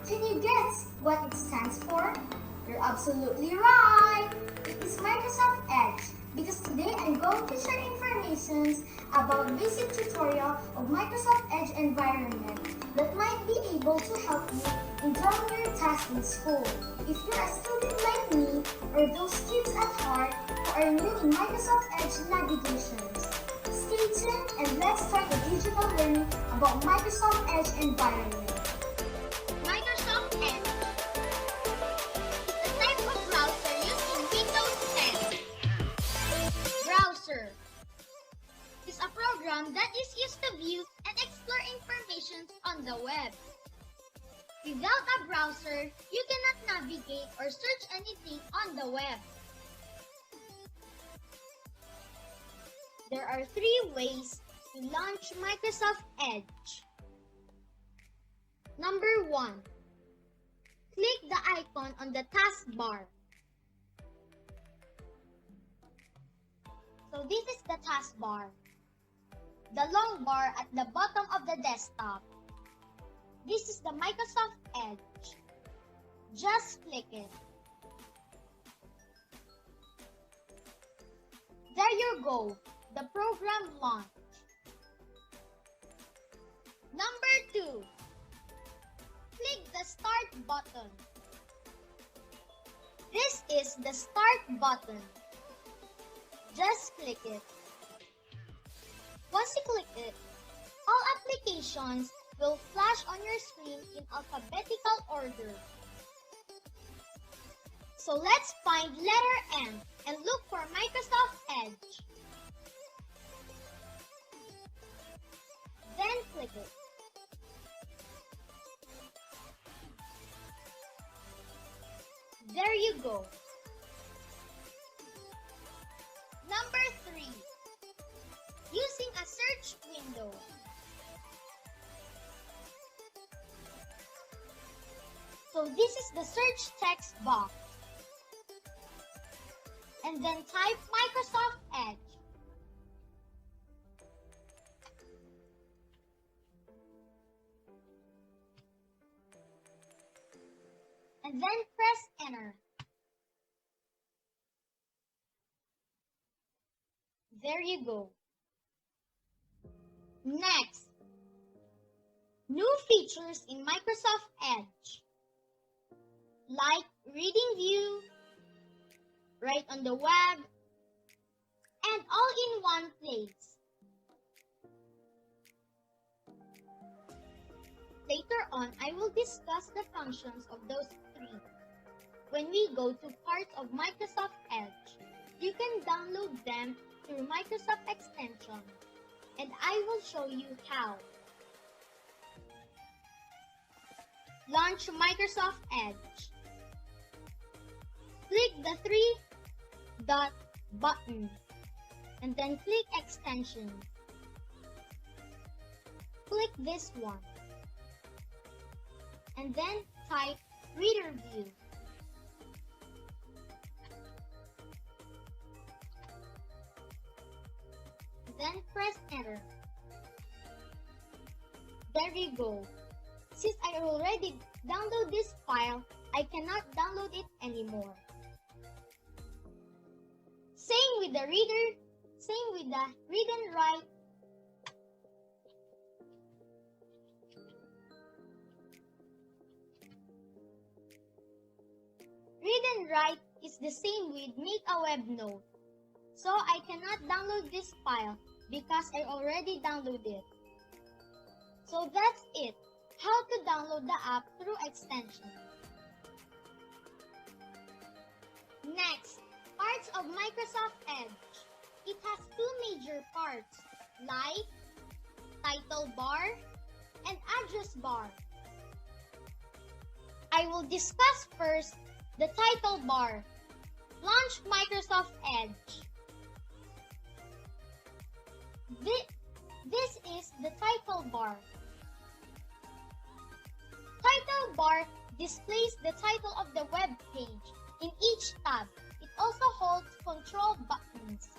Can you guess what it stands for? You're absolutely right! It is Microsoft Edge because today I'm going to share information about basic tutorial of Microsoft Edge environment that might be able to help you in doing your tasks in school. If you're a student like me or those kids at heart who are new in Microsoft Edge navigation, stay tuned and let's start the digital learning about Microsoft Edge environment. Microsoft Edge is a type of browser used in Windows 10. Browser is a program that is used to view and explore information on the web. Without a browser, you cannot navigate or search anything on the web. There are 3 ways to launch Microsoft Edge. Number 1. Click the icon on the taskbar. So this is the taskbar. The long bar at the bottom of the desktop. This is the Microsoft Edge. Just click it. There you go. The program launched. Number 2. Click the Start button. This is the Start button. Just click it. Once you click it, all applications will flash on your screen in alphabetical order. So let's find letter M and look for Microsoft Edge. Then click it. There you go. Number 3. Using a search window. So this is the search text box. And then type Microsoft Edge. And then press enter. There you go. Next, new features in Microsoft Edge, like reading view, right on the web, and all in one place. Later on, I will discuss the functions of those 3. When we go to parts of Microsoft Edge, you can download them through Microsoft Extension, and I will show you how. Launch Microsoft Edge. Click the 3-dot button, and then click Extension. Click this one. And then type Reader View. Then press enter. There you go. Since I already downloaded this file, I cannot download it anymore. Same with the reader, same with the read and write. Read and write is the same with make a web note. So I cannot download this file because I already downloaded it. So that's it. How to download the app through extension. Next, parts of Microsoft Edge. It has 2 major parts, like title bar and address bar. I will discuss first the title bar. Launch Microsoft Edge. This is the title bar. Title bar displays the title of the web page in each tab. It also holds control buttons.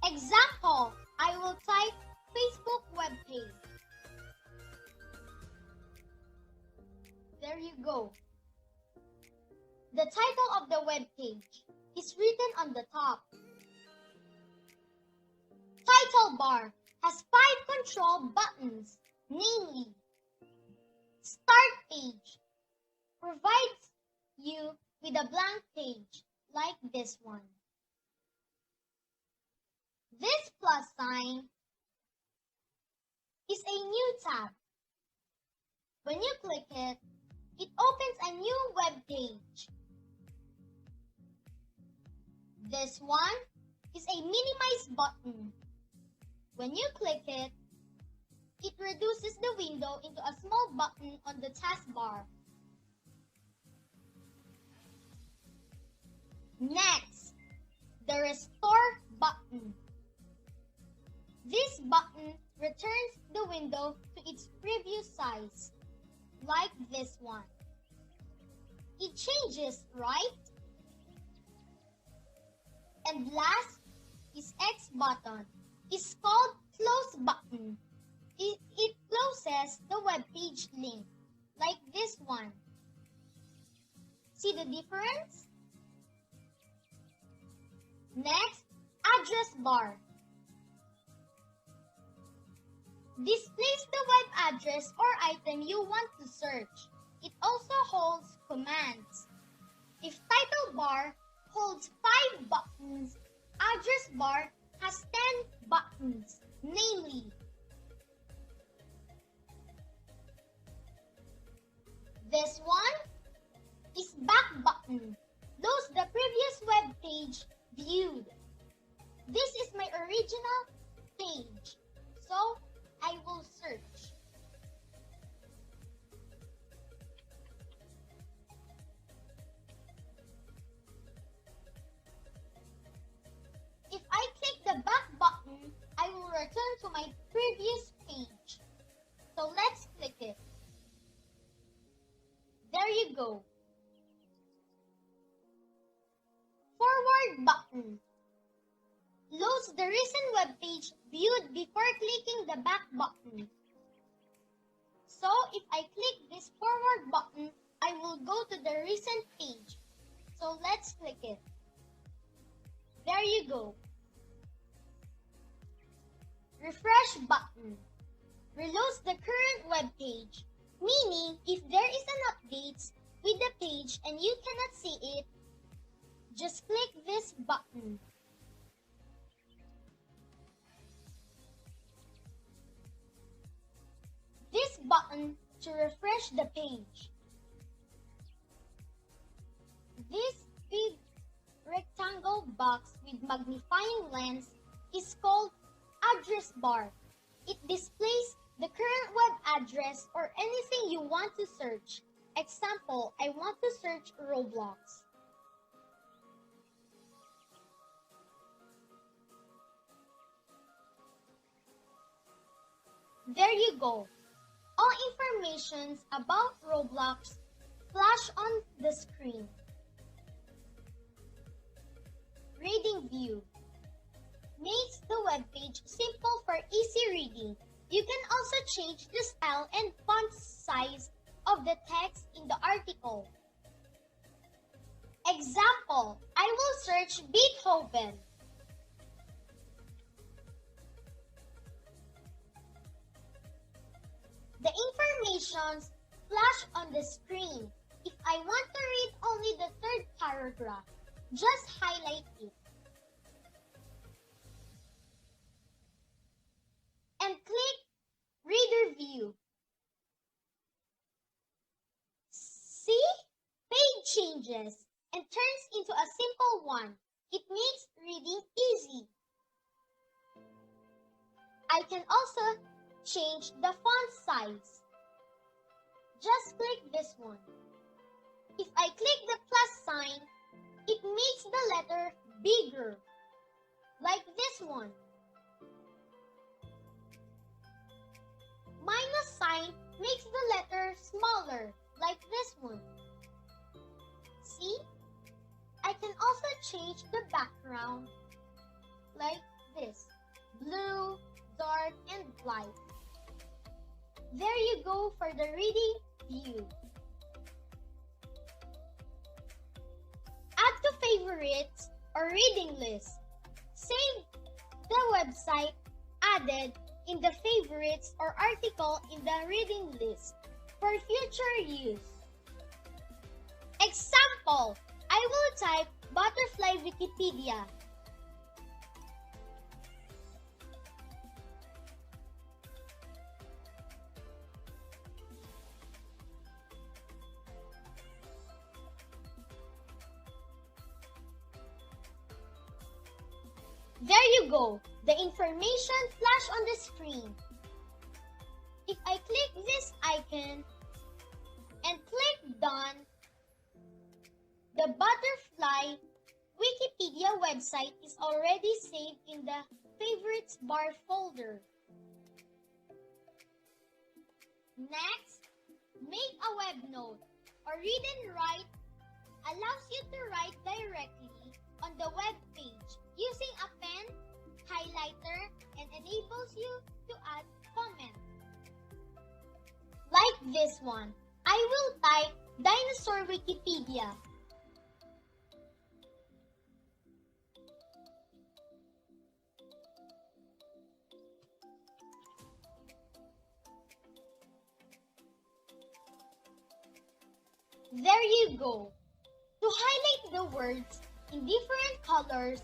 Example, I will type Facebook web page. There you go. The title of the web page is written on the top. Title bar has 5 control buttons, namely, Start Page provides you with a blank page like this one. This plus sign is a new tab. When you click it, it opens a new web page. This one is a minimize button. When you click it, it reduces the window into a small button on the taskbar. Next, the restore button. This button returns the window to its previous size, like this one. It changes, right? And last is X button. It's called close button. It closes the web page link, like this one. See the difference? Next, address bar. Displays the web address or item you want to search. It also holds commands. If title bar holds 5 buttons, address bar has 10 buttons, namely, this one is back button. Loads the previous web page viewed. This is my original page, so I will search. If I click the back button, I will return to my previous page. So let's click it. There you go. Forward button loads the recent web page viewed before clicking the back button. So if I click this forward button, I will go to the recent page. So let's click it. There you go. Refresh button reloads the current web page, meaning if there is an update with the page and you cannot see it, just click this button. This button to refresh the page. This big rectangle box with magnifying lens is called address bar. It displays the current web address or anything you want to search. Example, I want to search Roblox. There you go. All informations about Roblox flash on the screen. Reading view makes the web page simple for easy reading. You can also change the style and font size of the text in the article. Example, I will search Beethoven. The informations flash on the screen. If I want to read only the 3rd paragraph, just highlight it. And click Reader View. See? Page changes and turns into a simple one. It makes reading easy. I can also change the font size. Just click this one. If I click the plus sign, it makes the letter bigger, like this one. Minus sign makes the letter smaller, like this one. See? I can also change the background, like this, blue, dark, and light. There you go for the reading view. favorites or reading list. Save the website added in the favorites or article in the reading list for future use. Example, I will type butterfly Wikipedia. There you go, the information flash on the screen. If I click this icon and click done, the butterfly Wikipedia website is already saved in the favorites bar folder. Next, make a web note or read and write allows you to write directly on the web page using a pen, highlighter, and enables you to add comments. Like this one, I will type Dinosaur Wikipedia. There you go. To highlight the words in different colors,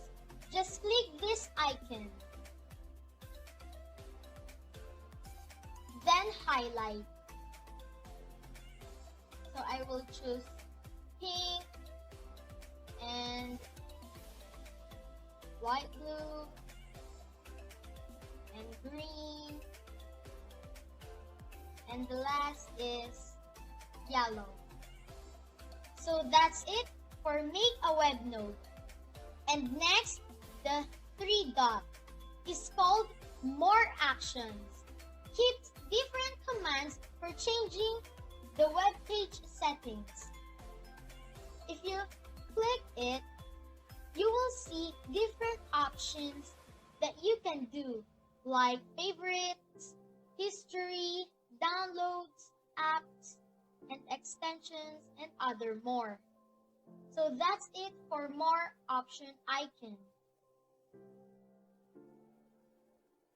just click this icon. Then highlight. So I will choose pink and white, blue, and green. And the last is yellow. So that's it for make a web note. And next, the 3 dot is called more actions. Keeps different commands for changing the web page settings. If you click it, you will see different options that you can do, like favorites, history, downloads, apps, and extensions, and other more. So that's it for more option icon.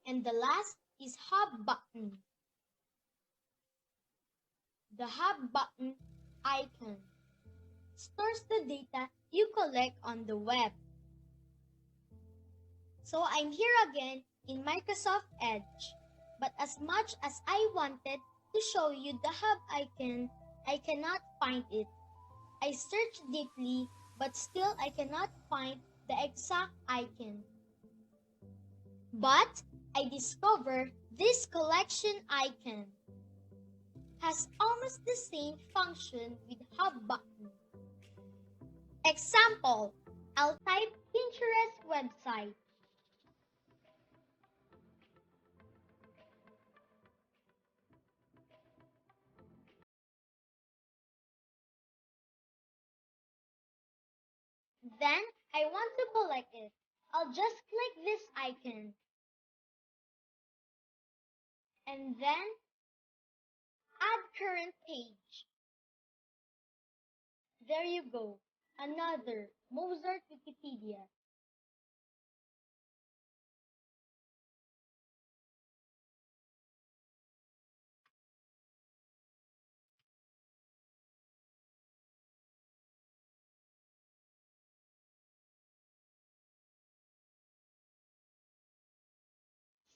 And the last is hub button. The hub button icon stores the data you collect on the web. So I'm here again in Microsoft Edge, but as much as I wanted to show you the hub icon, I cannot find it. I searched deeply, but still I cannot find the exact icon. But I discovered this collection icon has almost the same function with hub button. Example, I'll type Pinterest website. Then I want to collect it. I'll just click this icon. And then add current page. There you go. Another Mozart Wikipedia.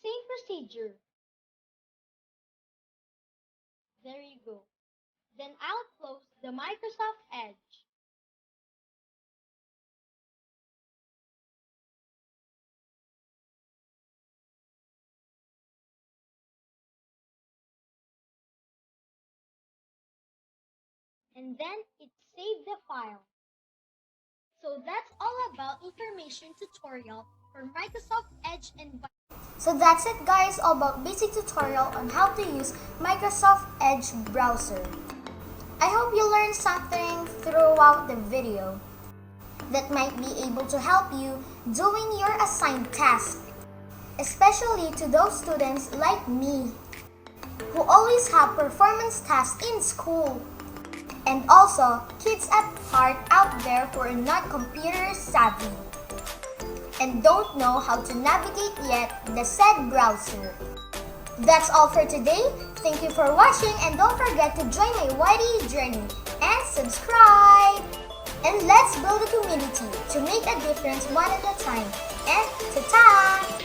Same procedure. There you go. Then I'll close the Microsoft Edge. And then it saved the file. So that's all about information tutorial for Microsoft Edge and So that's it guys, all about basic tutorial on how to use Microsoft Edge browser. I hope you learned something throughout the video that might be able to help you doing your assigned task, especially to those students like me who always have performance tasks in school. and also kids at heart out there who are not computer savvy and don't know how to navigate yet the said browser. That's all for today. Thank you for watching and don't forget to join my YD journey and subscribe. And let's build a community to make a difference one at a time. And ta-ta!